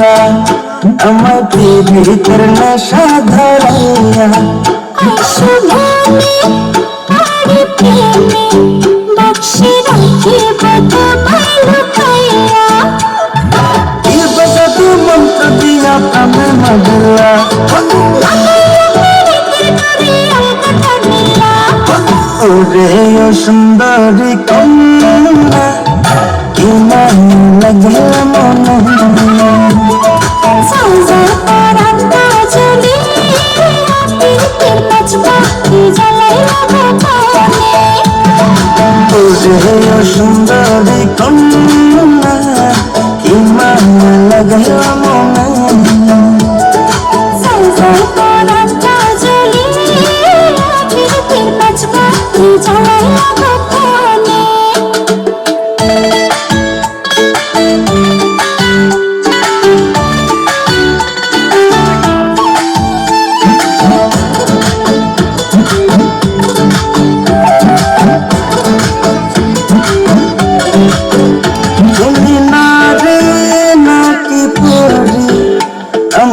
মাদল্লা আমার ভিতর নেশা ধরাইয়া মন্ত্র দিয়া প্রাণে মাদল্লা ওরে ও সুন্দরী কন্যা কি মন লাগে মনে ওরে ও সুন্দরী কন্যা কি মন লাগে মনে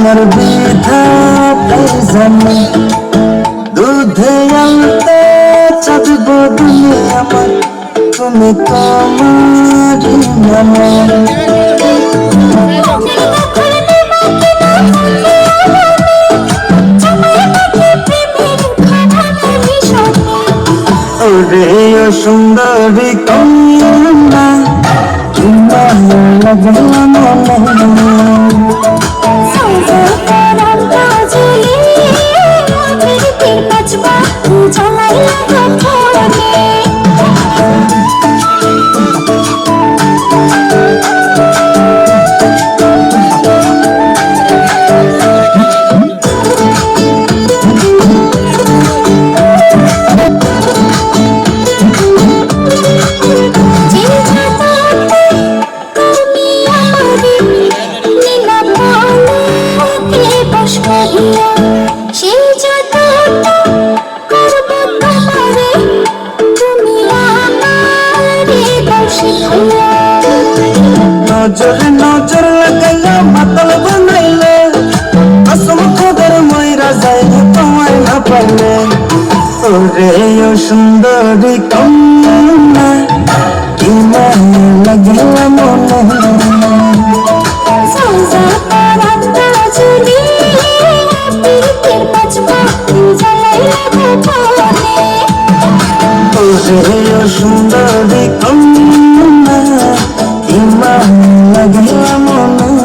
আমার বিধাতার জানে দুধে আনতে চাঁদব দুনিয়া আমার তুমি তোমারই নামে ওরে ও সুন্দরী কন্যা কি ভালো লাগে মনে নজরে নজর লাগাইয়া মাতাল বানাইলে আসম খোদার ময়রা যায় তোমায় না পাইলে ওরে ও সুন্দরী কন্যা কি মন লাগে মনে ওরে ও সুন্দরী কন্যা কি মন লাগে মনে